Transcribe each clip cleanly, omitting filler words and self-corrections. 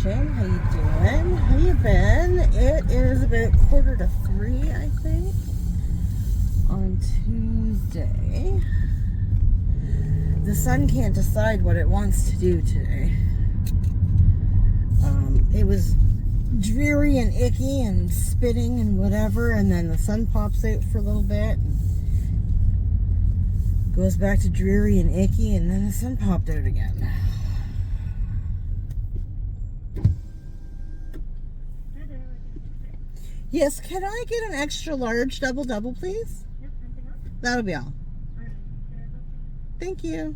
watching. How you doing? How you been? It is about 2:45, I think, on Tuesday. The sun can't decide what it wants to do today. It was dreary and icky and spitting and whatever, and then the sun pops out for a little bit and goes back to dreary and icky, and then the sun popped out again. Yes, can I get an extra large double, please? Yep, anything else? That'll be all. Alright. Thank you.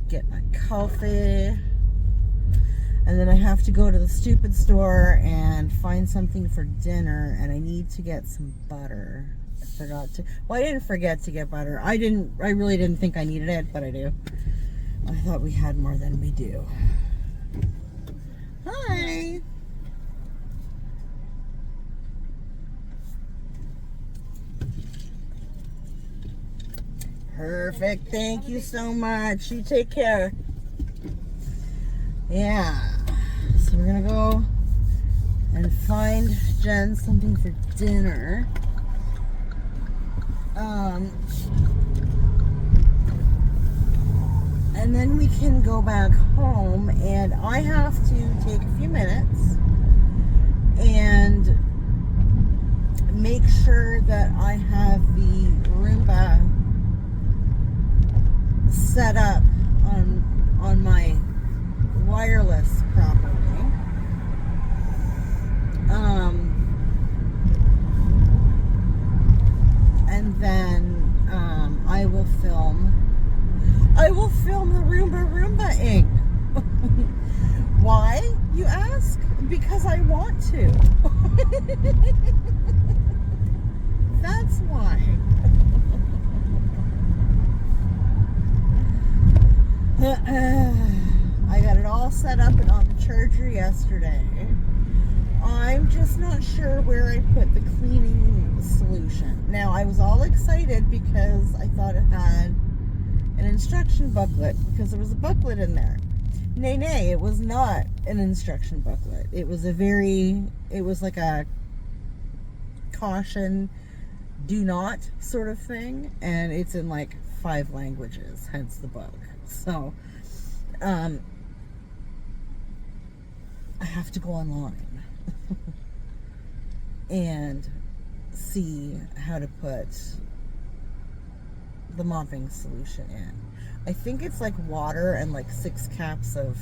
Get my coffee. And then I have to go to the stupid store and find something for dinner, and I need to get some butter. I forgot to. Well, I didn't forget to get butter. I really didn't think I needed it, but I do. I thought we had more than we do. Hi. Perfect. Thank you so much. You take care. Yeah. So we're gonna go and find Jen something for dinner. And then we can go back home, and I have to take a few minutes and make sure that I have the Roomba set up on my wireless properly. And then I will film the Roomba-ing. Why, you ask? Because I want to. That's why. I got it all set up and on the charger yesterday. I'm just not sure where I put the cleaning solution. Now, I was all excited because I thought it had an instruction booklet, because there was a booklet in there. Nay, it was not an instruction booklet. It was like a caution, do not sort of thing, and it's in like 5 languages, hence the book. So, I have to go online and see how to put the mopping solution in. I think it's like water and like 6 caps of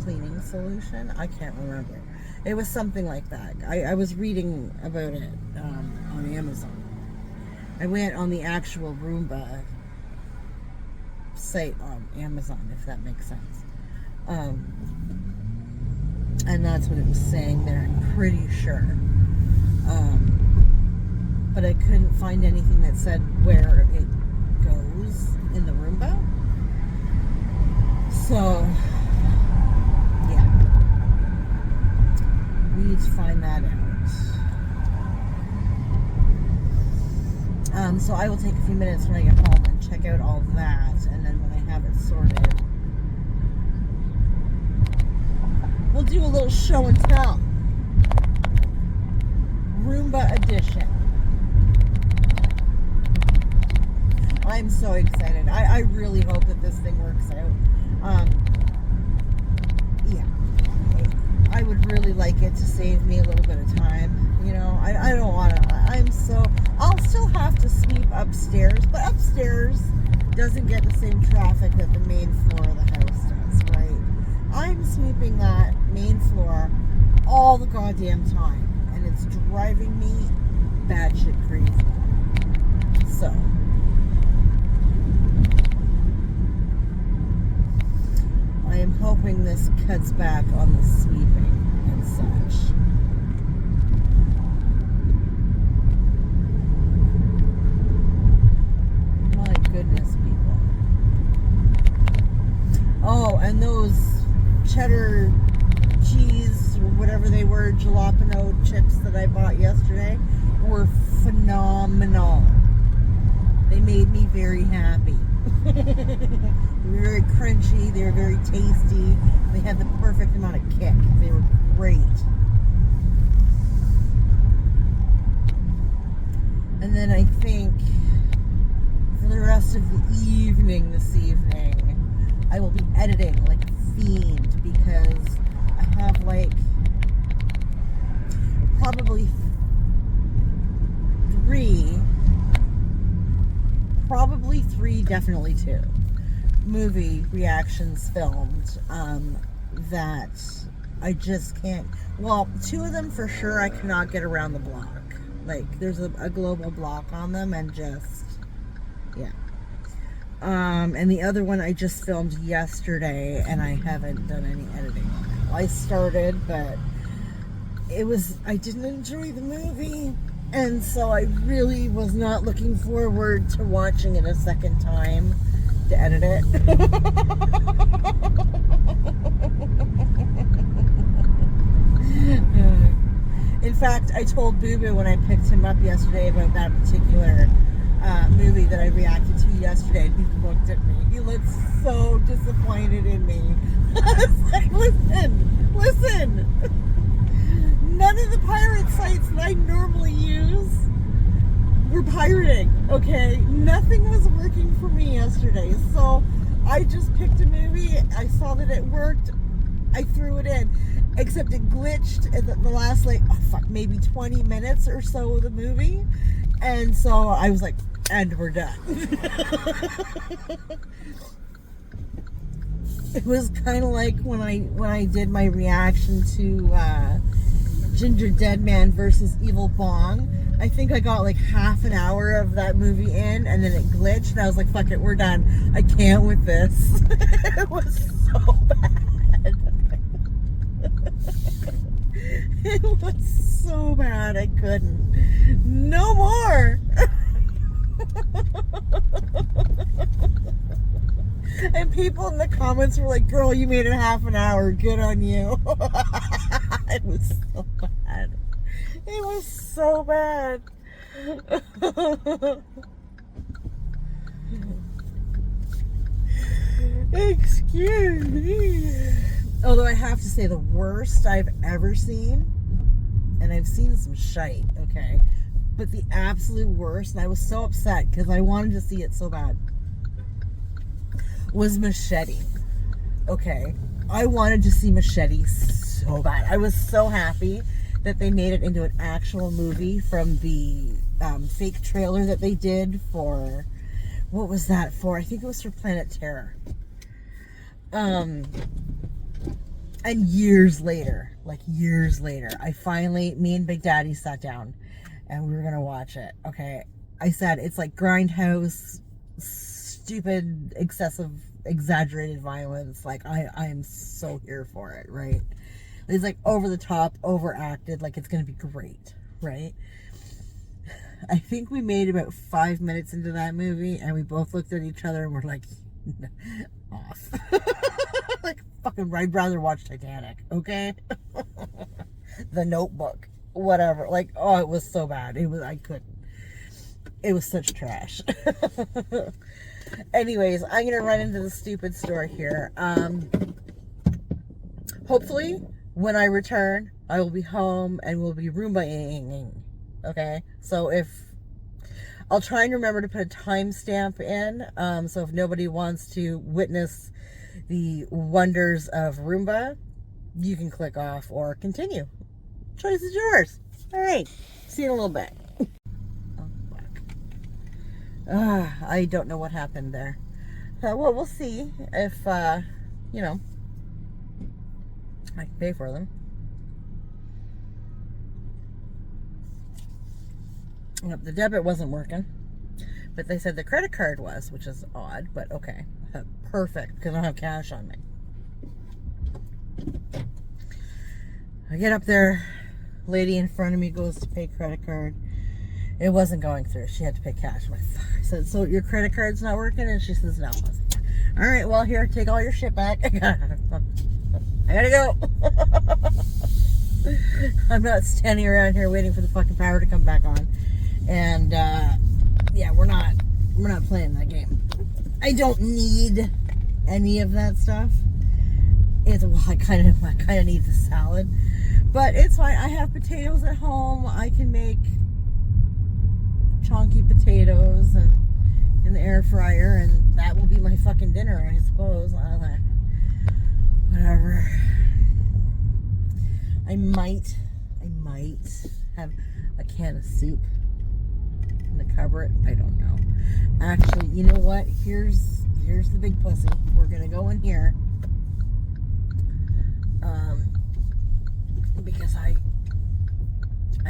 cleaning solution. I can't remember. It was something like that. I was reading about it on Amazon. I went on the actual Roomba site on Amazon, if that makes sense. And that's what it was saying there, I'm pretty sure. But I couldn't find anything that said where it goes in the Roomba. So, yeah. We need to find that out. So I will take a few minutes when I get home and check out all that, and then when I have it sorted, we'll do a little show and tell. Roomba edition. I'm so excited. I really hope that this thing works out. Yeah. I would really like it to save me a little bit of time. You know, I don't want to. I'll still have to sweep upstairs, but upstairs doesn't get the same traffic that the main floor of the house does, right? I'm sweeping that main floor all the goddamn time, and it's driving me batshit crazy. So, I am hoping this cuts back on the sweeping and such. My goodness, people. Oh, and those cheddar cheese, or whatever they were, jalapeno chips that I bought yesterday were phenomenal. They made me very happy. They were very crunchy, they were very tasty, They had the perfect amount of kick. They were great. And then I think for the rest of the evening this evening, I will be editing like a fiend because I have like probably three, definitely two movie reactions filmed that I just can't. Well, two of them for sure I cannot get around the block. Like there's a global block on them, and just yeah. And the other one I just filmed yesterday, and I haven't done any editing on it. I started, but I didn't enjoy the movie, and so I really was not looking forward to watching it a second time to edit it. In fact, I told Boo Boo when I picked him up yesterday about that particular movie that I reacted to yesterday, and he looked at me. He looked so disappointed in me. I was like, listen. None of the pirate sites that I normally use were pirating, okay? Nothing was working for me yesterday. So I just picked a movie. I saw that it worked. I threw it in. Except it glitched at the last, maybe 20 minutes or so of the movie. And so I was like, and we're done. It was kind of like when I did my reaction to Ginger Dead Man versus Evil Bong. I think I got like half an hour of that movie in, and then it glitched, and I was like, fuck it, we're done. I can't with this. It was so bad. It was so bad, I couldn't. No more. And people in the comments were like, girl, you made it half an hour. Good on you. It was so bad. It was so bad. Excuse me. Although I have to say, the worst I've ever seen, and I've seen some shite, okay, but the absolute worst, and I was so upset because I wanted to see it so bad, was Machete. Okay, I wanted to see Machete so bad. I was so happy that they made it into an actual movie from the fake trailer that they did for, what was that for? I think it was for Planet Terror. And years later, me and Big Daddy sat down and we were going to watch it. Okay. I said, it's like grindhouse, stupid, excessive, exaggerated violence. Like, I am so here for it, right? It's like over the top, overacted, like it's going to be great, right? I think we made about 5 minutes into that movie and we both looked at each other and we're like, off. Like, fucking, I'd rather watch Titanic, okay? The Notebook, whatever. Like, oh, it was so bad. I couldn't. It was such trash. Anyways, I'm going to run into the stupid store here. Hopefully, when I return, I will be home and we'll be Roomba-ing. Okay? So I'll try and remember to put a timestamp in, so if nobody wants to witness the wonders of Roomba, you can click off or continue. Choice is yours. All right. See you in a little bit. I don't know what happened there. Well, we'll see if, I can pay for them. Yep, the debit wasn't working, but they said the credit card was, which is odd, but okay. Perfect, because I don't have cash on me. I get up there, lady in front of me goes to pay credit card. It wasn't going through. She had to pay cash. I said, so your credit card's not working? And she says, no. I was like, all right, well, here, take all your shit back. I gotta go. I'm not standing around here waiting for the fucking power to come back on. And, yeah, we're not playing that game. I don't need any of that stuff. well, I kind of need the salad, but it's fine. I have potatoes at home. I can make chunky potatoes and in the air fryer, and that will be my fucking dinner, I suppose. Whatever. I might have a can of soup in the cupboard. I don't know. Actually, you know what? Here's the big pussy. We're gonna go in here. Because I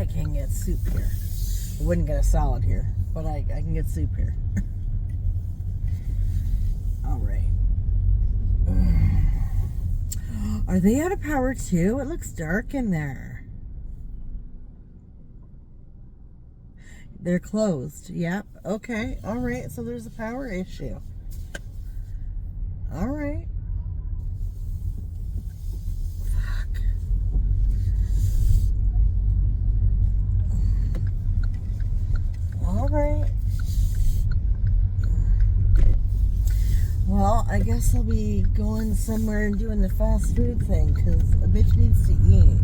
can get soup here. I wouldn't get a salad here, but I can get soup here. All right. Are they out of power too? It looks dark in there. They're closed. Yep. Okay. All right. So there's a power issue. All right. Fuck. All right. Well, I guess I'll be going somewhere and doing the fast food thing, because a bitch needs to eat.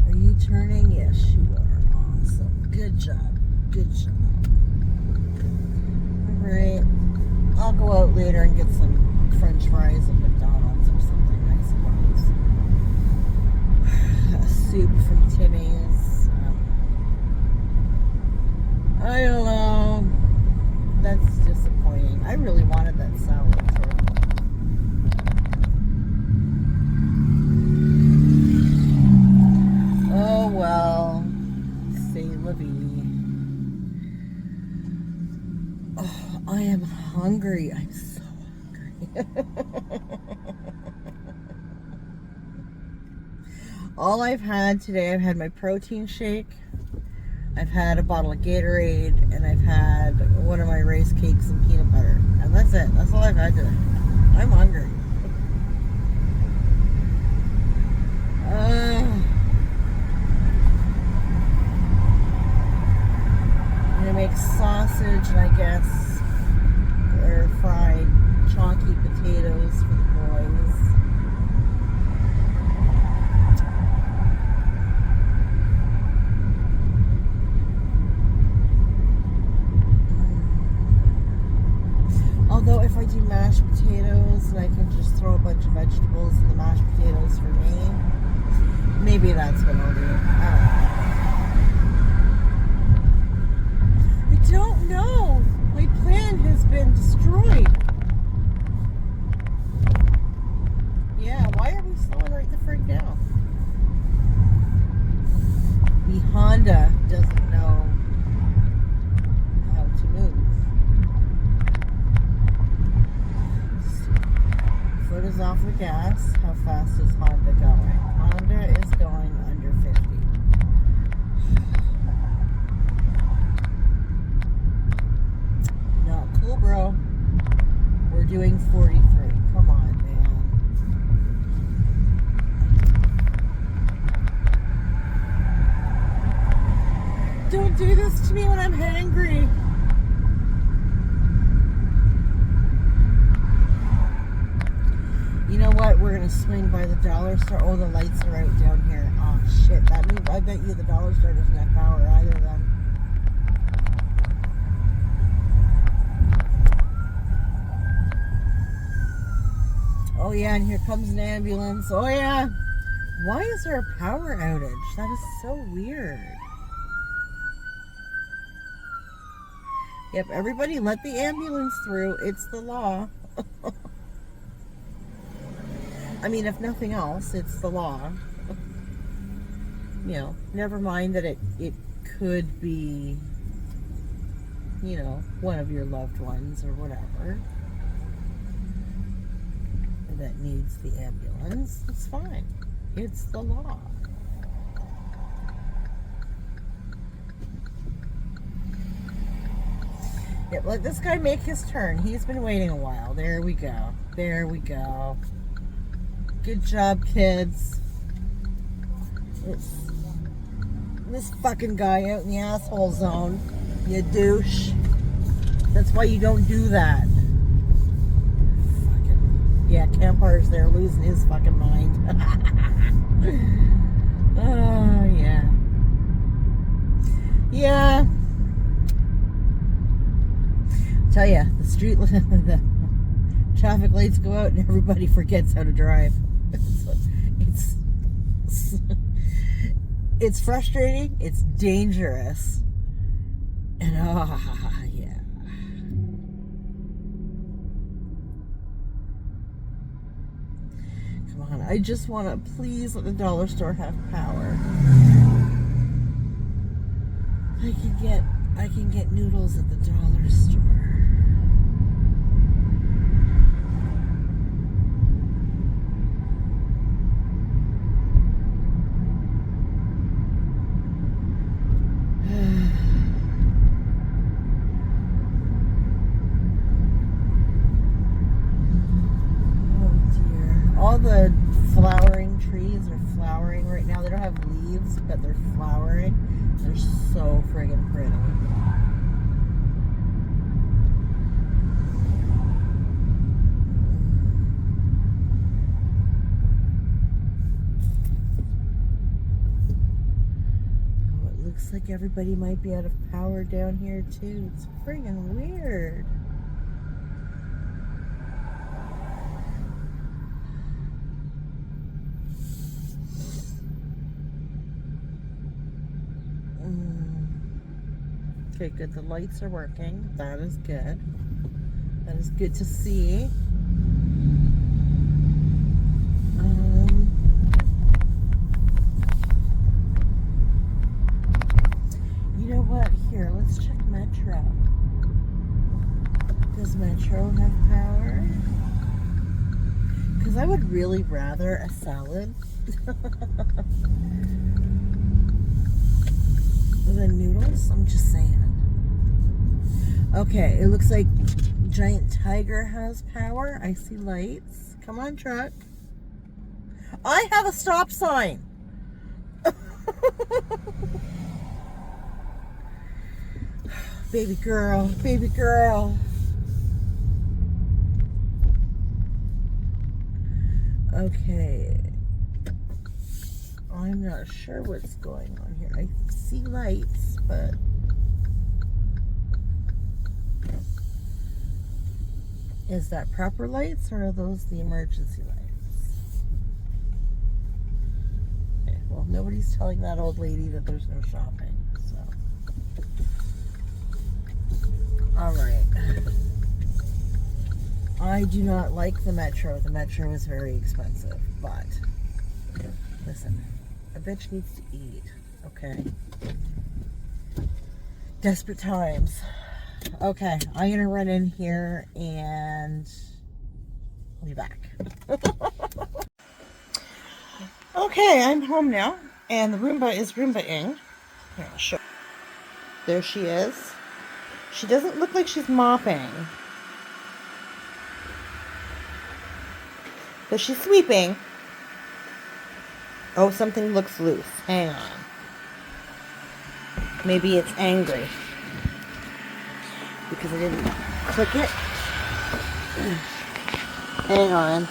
Are you turning? Yes, you are. Awesome. Good job. Good job. Alright. I'll go out later and get some French fries at McDonald's or something, I suppose. Soup from Timmy's. I don't know. That's disappointing. I really wanted that salad too. Oh well. C'est la vie. Oh, I am hungry. I'm so hungry. All I've had today, I've had my protein shake, I've had a bottle of Gatorade, and I've had one of my rice cakes and peanut butter. And that's it. That's all I've had today. I'm hungry. I'm gonna make sausage and I guess air fried chunky potatoes for the boys. Although if I do mashed potatoes and I can just throw a bunch of vegetables in the mashed potatoes for me, maybe that's what I'll do. I don't know. My plan has been destroyed. Yeah, why are we slowing right the frig down? The Honda doesn't know how to move. Foot is off the gas. How fast is Honda going? Honda is going under 50. Not cool, bro. We're doing 43. Come on, man. Don't do this to me when I'm hangry. You know what? We're gonna swing by the dollar store. Oh, the lights are out down here. Oh shit! That means I bet you the dollar store doesn't have power either. Then. Oh yeah, and here comes an ambulance. Oh yeah. Why is there a power outage? That is so weird. Yep, everybody let the ambulance through. It's the law. I mean, if nothing else, it's the law. You know, never mind that it could be, you know, one of your loved ones or whatever that needs the ambulance. It's fine. It's the law. Yeah, let this guy make his turn. He's been waiting a while. There we go. There we go. Good job, kids. this fucking guy out in the asshole zone. You douche. That's why you don't do that. Fucking, yeah, Campar's there losing his fucking mind. Oh, yeah. Yeah. Tell ya, the street, the traffic lights go out and everybody forgets how to drive. It's frustrating. It's dangerous. And yeah. Come on, I just want to please let the dollar store have power. I can get noodles at the dollar store. All the flowering trees are flowering right now. They don't have leaves, but they're flowering. They're so friggin' pretty. Oh, it looks like everybody might be out of power down here too. It's friggin' weird. Okay, good. The lights are working. That is good. That is good to see. You know what? Here, let's check Metro. Does Metro have power? Because I would really rather a salad than noodles. I'm just saying. Okay, it looks like Giant Tiger has power. I see lights. Come on, truck. I have a stop sign. Baby girl, baby girl. Okay. I'm not sure what's going on here. I see lights, but is that proper lights or are those the emergency lights? Okay, well, nobody's telling that old lady that there's no shopping, so. All right. I do not like the Metro. The Metro is very expensive, but listen, a bitch needs to eat, okay? Desperate times. Okay, I'm gonna run in here and I'll be back. Okay, I'm home now, and the Roomba is Roomba-ing. Here, I'll show. There she is. She doesn't look like she's mopping, but she's sweeping. Oh, something looks loose. Hang on. Maybe it's angry because I didn't click it. Hang on.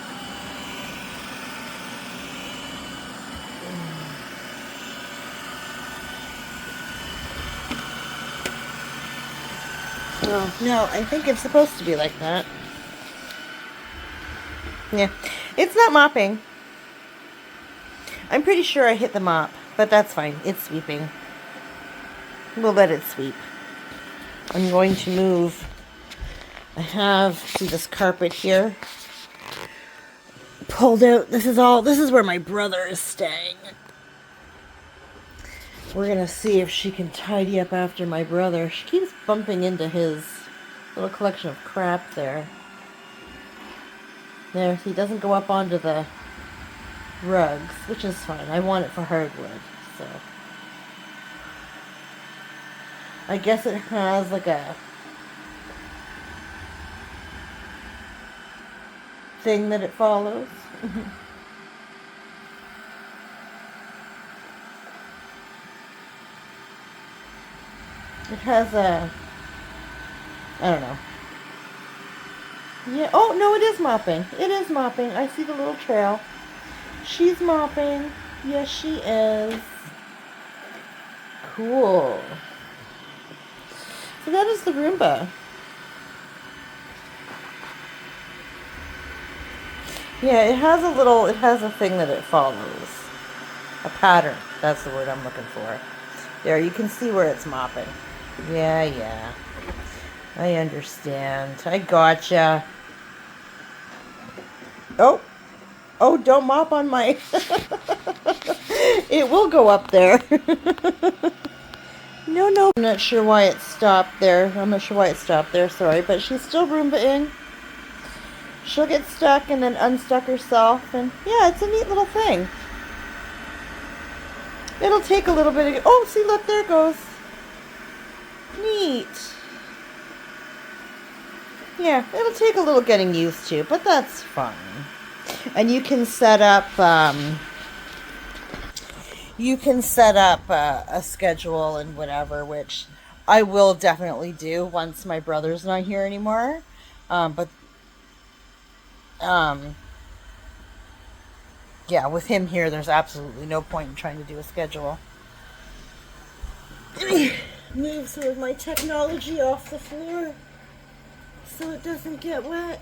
Oh, no, I think it's supposed to be like that. Yeah, it's not mopping. I'm pretty sure I hit the mop, but that's fine. It's sweeping. We'll let it sweep. I'm going to move. I have, see this carpet here? Pulled out. This is where my brother is staying. We're going to see if she can tidy up after my brother. She keeps bumping into his little collection of crap there. There, he doesn't go up onto the rugs, which is fine. I want it for hardwood, so. I guess it has like a thing that it follows. It has a, I don't know. Yeah, oh, no, it is mopping. It is mopping. I see the little trail. She's mopping. Yes, she is. Cool. So that is the Roomba. Yeah, it has a thing that it follows. A pattern. That's the word I'm looking for. There, you can see where it's mopping. Yeah, yeah. I understand. I gotcha. Oh. Oh, don't mop on my... It will go up there. No, no. I'm not sure why it stopped there. Sorry. But she's still Roomba-ing. She'll get stuck and then unstuck herself. And yeah, it's a neat little thing. It'll take a little bit of... Oh, see, look, there it goes. Neat. Yeah, it'll take a little getting used to, but that's fine. And you can set up... a schedule and whatever, which I will definitely do once my brother's not here anymore. Yeah, with him here, there's absolutely no point in trying to do a schedule. Let me move some of my technology off the floor so it doesn't get wet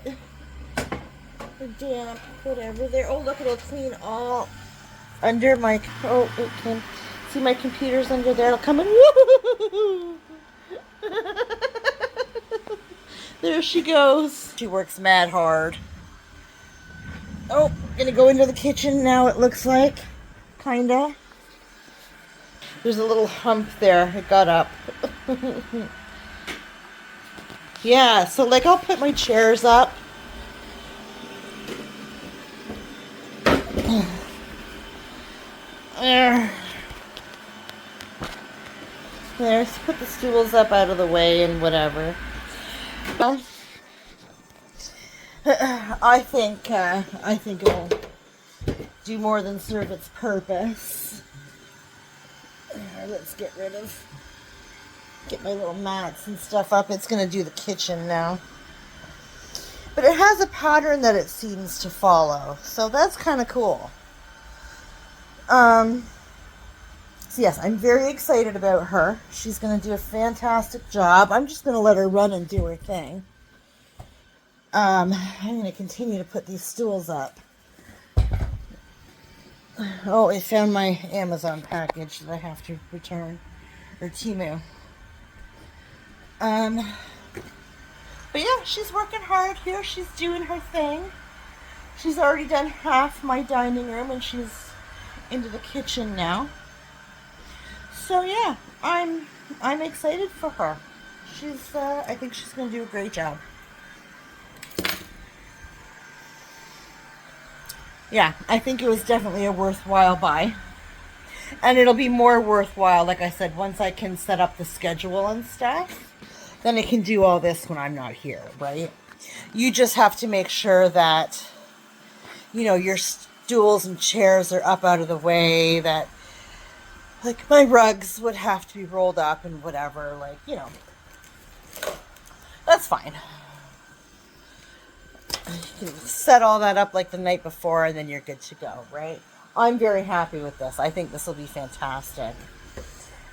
or damp, whatever. There. Oh, look, it'll clean all under my... Oh, it can... See, my computer's under there. It'll come in. Woo! There she goes. She works mad hard. Oh, gonna go into the kitchen now, it looks like. Kinda. There's a little hump there. It got up. Yeah, so like I'll put my chairs up. There. There's put the stools up out of the way and whatever. I think it'll do more than serve its purpose. Let's get my little mats and stuff up. It's gonna do the kitchen now. But it has a pattern that it seems to follow, so that's kind of cool. So yes, I'm very excited about her. She's gonna do a fantastic job. I'm just gonna let her run and do her thing. I'm going to continue to put these stools up. Oh, it found my Amazon package that I have to return. Or Temu. But yeah, she's working hard here. She's doing her thing. She's already done half my dining room and she's into the kitchen now. So yeah, I'm excited for her. I think she's going to do a great job. Yeah, I think it was definitely a worthwhile buy. And it'll be more worthwhile, like I said, once I can set up the schedule and stuff. Then I can do all this when I'm not here, right? You just have to make sure that, you know, your stools and chairs are up out of the way, that, like, my rugs would have to be rolled up and whatever, like, you know. That's fine. You can set all that up like the night before and then you're good to go, right? I'm very happy with this. I think this will be fantastic.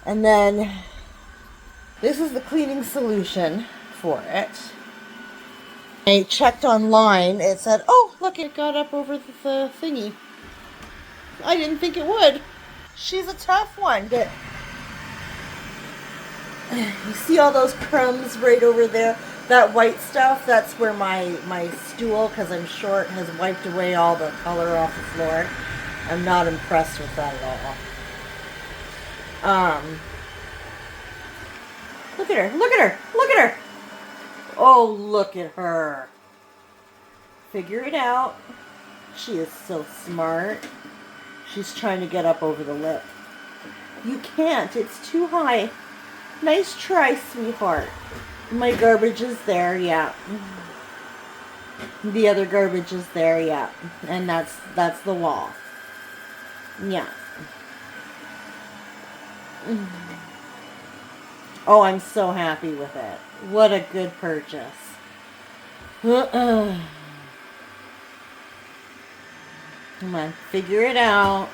And then this is the cleaning solution for it. I checked online. It said, oh, look, it got up over the thingy. I didn't think it would. She's a tough one. But you see all those crumbs right over there? That white stuff, that's where my stool, because I'm short, has wiped away all the color off the floor. I'm not impressed with that at all. Look at her, look at her, look at her! Oh, look at her. Figure it out. She is so smart. She's trying to get up over the lip. You can't, it's too high. Nice try, sweetheart. My garbage is there, yeah. The other garbage is there, yeah. And that's the wall. Yeah. Oh, I'm so happy with it. What a good purchase. Come on, figure it out.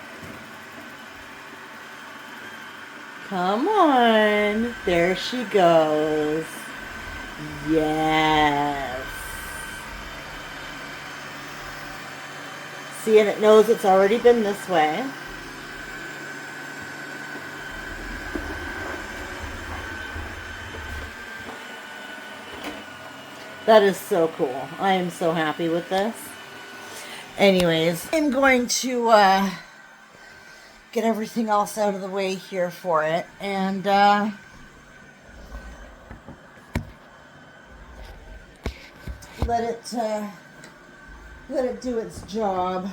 Come on. There she goes. Yes. See, and it knows it's already been this way. That is so cool. I am so happy with this. Anyways, I'm going to get everything else out of the way here for it. And let it do its job.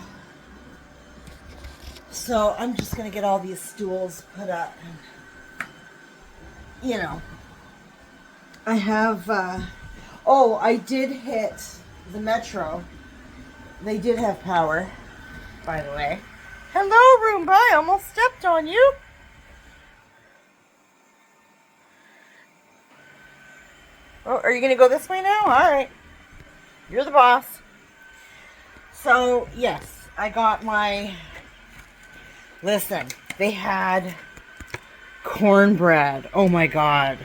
So I'm just going to get all these stools put up. You know, I have... oh, I did hit the Metro. They did have power, by the way. Hello, Roomba. I almost stepped on you. Oh, are you going to go this way now? All right. You're the boss. So, yes, I got my... Listen, they had cornbread. Oh, my God.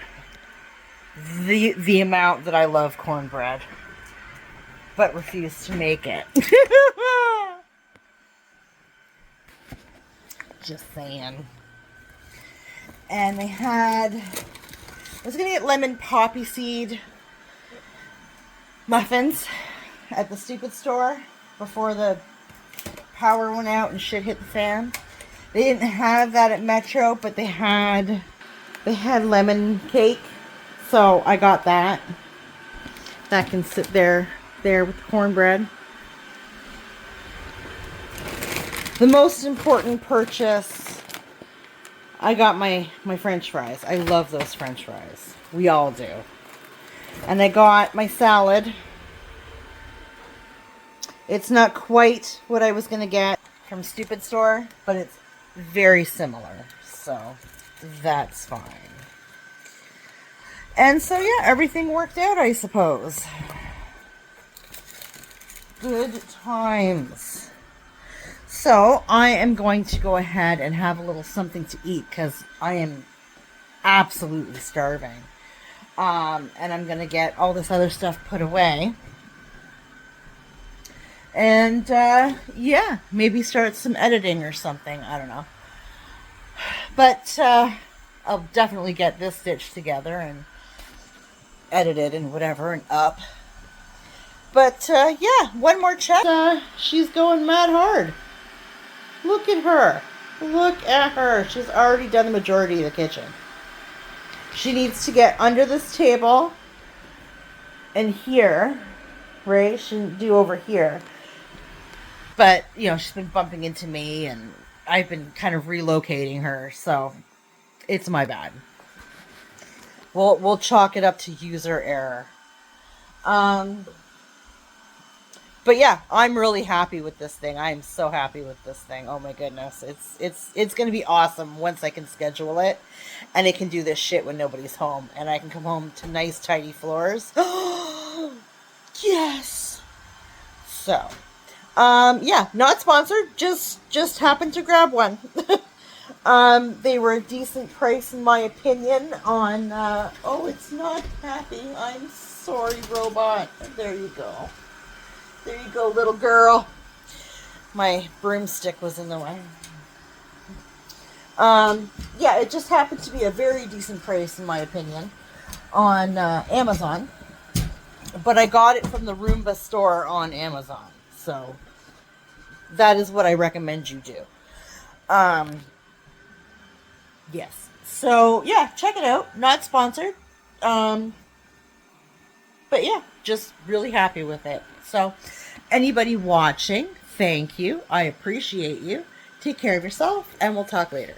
The amount that I love cornbread, but refuse to make it. Just saying. And they had... I was going to get lemon poppy seed muffins at the stupid store before the power went out and shit hit the fan. They didn't have that at Metro, but they had lemon cake. So I got that. That can sit there with the cornbread. The most important purchase, I got my French fries. I love those French fries. We all do. And I got my salad. It's not quite what I was going to get from Stupid Store, but it's very similar. So that's fine. And so, yeah, everything worked out, I suppose. Good times. So, I am going to go ahead and have a little something to eat because I am absolutely starving. And I'm going to get all this other stuff put away. And, yeah, maybe start some editing or something. I don't know. But, I'll definitely get this stitched together and edited and whatever and up. But yeah, one more check. She's going mad hard. Look at her. Look at her. She's already done the majority of the kitchen. She needs to get under this table and here, right? She didn't do over here. But, you know, she's been bumping into me and I've been kind of relocating her, so it's my bad. We'll chalk it up to user error. But yeah, I'm really happy with this thing. I am so happy with this thing. Oh my goodness. It's going to be awesome once I can schedule it and it can do this shit when nobody's home and I can come home to nice tidy floors. Yes. So, yeah, not sponsored, just happened to grab one. They were a decent price in my opinion on, oh, it's not happy. I'm sorry, robot. There you go. There you go, little girl. My broomstick was in the way. Yeah, it just happened to be a very decent price in my opinion on Amazon. But I got it from the Roomba store on Amazon. So that is what I recommend you do. Yes. So, yeah, check it out. Not sponsored. But yeah, just really happy with it. So, anybody watching, thank you. I appreciate you. Take care of yourself, and we'll talk later.